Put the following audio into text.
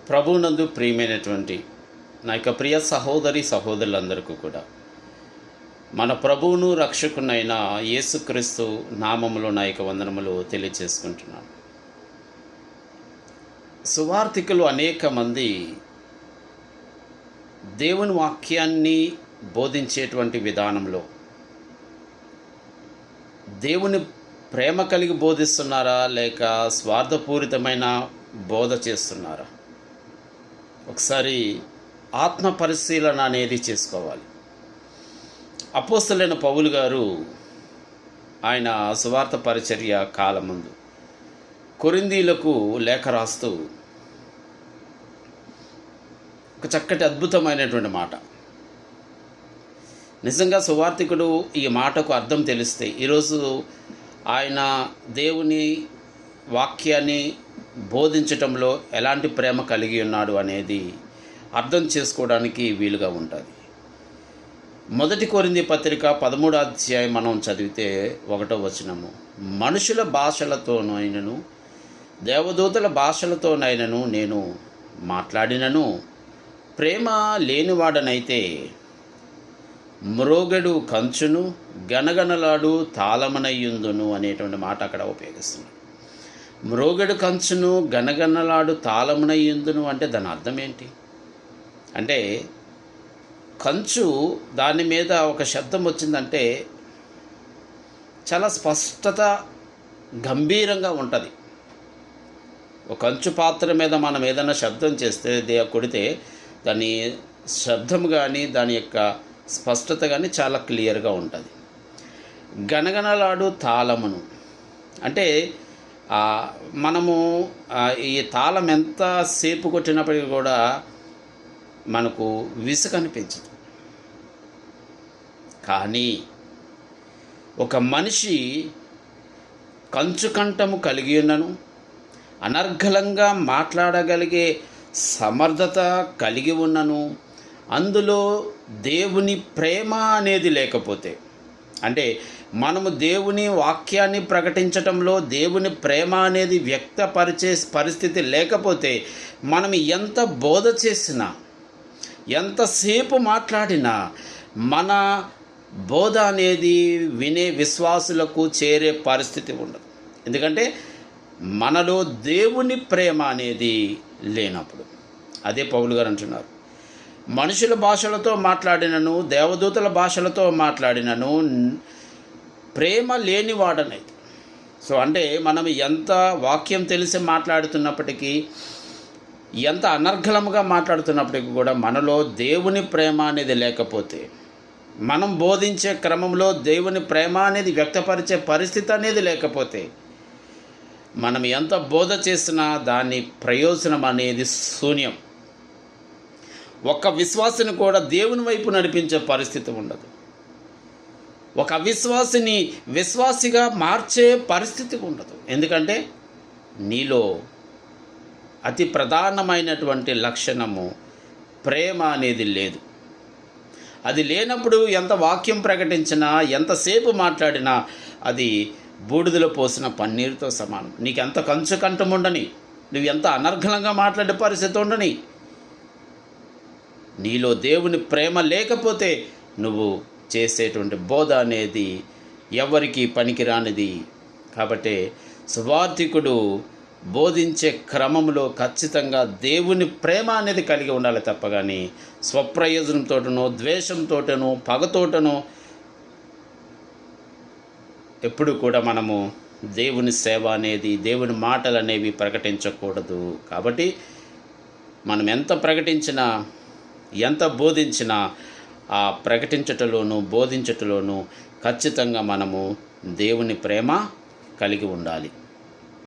ప్రభువునందు ప్రియమైనటువంటి నా యొక్క ప్రియ సహోదరి సహోదరులందరికీ కూడా మన ప్రభువును రక్షకునైన యేసుక్రీస్తు నామములో నా యొక్క వందనములు తెలియజేసుకుంటున్నాను. సువార్థికులు అనేక మంది దేవుని వాక్యాన్ని బోధించేటువంటి విధానంలో దేవుని ప్రేమ కలిగి బోధిస్తున్నారా లేక స్వార్థపూరితమైన బోధ చేస్తున్నారా? ఒకసారి ఆత్మ పరిశీలన అనేది చేసుకోవాలి. అపోస్తలుడైన పౌలు గారు ఆయన సువార్త పరిచర్య కాలమందు కొరింథీయులకు లేఖ రాస్తూ ఒక చక్కటి అద్భుతమైనటువంటి మాట. నిజంగా సువార్థికుడు ఈ మాటకు అర్థం తెలిస్తే ఈరోజు ఆయన దేవుని వాక్యాన్ని బోధించటంలో ఎలాంటి ప్రేమ కలిగి ఉన్నాడు అనేది అర్థం చేసుకోవడానికి వీలుగా ఉంటుంది. మొదటి కొరింథీ పత్రిక 13వ అధ్యాయం మనం చదివితే 1వ వచనము, మనుషుల భాషలతోనైనను దేవదూతల భాషలతోనైనను నేను మాట్లాడినను ప్రేమ లేనివాడనైతే మ్రోగెడు కంచును గనగనలాడు తాళమనయ్యుందును అనేటువంటి మాట అక్కడ ఉపయోగిస్తున్నాడు. మ్రోగెడు కంచును గనగనలాడు తాళమునయ్యుందును అంటే దాని అర్థం ఏంటి అంటే, కంచు దాని మీద ఒక శబ్దం వచ్చిందంటే చాలా స్పష్టత గంభీరంగా ఉంటుంది. ఒక కంచు పాత్ర మీద మనం ఏదైనా శబ్దం చేస్తే కొడితే దాని శబ్దం కానీ దాని యొక్క స్పష్టత కానీ చాలా క్లియర్గా ఉంటుంది. గనగనలాడు తాళమును అంటే మనము ఈ తాళం ఎంత సేపు కొట్టినప్పటికీ కూడా మనకు విసుగు అనిపించదు. కానీ ఒక మనిషి కంచుకంఠము కలిగి ఉన్నను, అనర్గళంగా మాట్లాడగలిగే సమర్థత కలిగి ఉన్నను, అందులో దేవుని ప్రేమ అనేది లేకపోతే, అంటే మనము దేవుని వాక్యాన్ని ప్రకటించటంలో దేవుని ప్రేమ అనేది వ్యక్తపరిచే పరిస్థితి లేకపోతే, మనం ఎంత బోధ చేసినా ఎంతసేపు మాట్లాడినా మన బోధ అనేది వినే విశ్వాసులకు చేరే పరిస్థితి ఉండదు. ఎందుకంటే మనలో దేవుని ప్రేమ అనేది లేనప్పుడు. అదే పౌలు గారు అంటున్నారు, మనుషుల భాషలతో మాట్లాడినను దేవదూతల భాషలతో మాట్లాడినను ప్రేమ లేనివాడనైతే. సో అంటే మనం ఎంత వాక్యం తెలిసి మాట్లాడుతున్నప్పటికీ, ఎంత అనర్గళముగా మాట్లాడుతున్నప్పటికీ కూడా మనలో దేవుని ప్రేమ అనేది లేకపోతే, మనం బోధించే క్రమంలో దేవుని ప్రేమ అనేది వ్యక్తపరిచే పరిస్థితి అనేది లేకపోతే, మనం ఎంత బోధ చేసినా దాని ప్రయోజనం అనేది శూన్యం. ఒక్క విశ్వాసిని కూడా దేవుని వైపు నడిపించే పరిస్థితి ఉండదు. ఒక అవిశ్వాసిని విశ్వాసిగా మార్చే పరిస్థితి ఉండదు. ఎందుకంటే నీలో అతి ప్రధానమైనటువంటి లక్షణము ప్రేమ అనేది లేదు. అది లేనప్పుడు ఎంత వాక్యం ప్రకటించినా ఎంతసేపు మాట్లాడినా అది బూడిదలో పోసిన పన్నీరుతో సమానం. నీకు ఎంత కంచు కంఠం ఉండని, నువ్వు ఎంత అనర్గళంగా మాట్లాడే పరిస్థితి ఉండని, నీలో దేవుని ప్రేమ లేకపోతే నువ్వు చేసేటువంటి బోధ అనేది ఎవరికి పనికిరానిది. కాబట్టి సువార్థికుడు బోధించే క్రమంలో ఖచ్చితంగా దేవుని ప్రేమ అనేది కలిగి ఉండాలి తప్ప కానీ స్వప్రయోజనంతోటనో ద్వేషంతోటనో పగతోటనో ఎప్పుడు కూడా మనము దేవుని సేవ అనేది దేవుని మాటలు అనేవి ప్రకటించకూడదు. కాబట్టి మనం ఎంత ప్రకటించినా ఎంత బోధించినా ఆ ప్రకటించటలోనూ బోధించటలోనూ ఖచ్చితంగా మనము దేవుని ప్రేమ కలిగి ఉండాలి.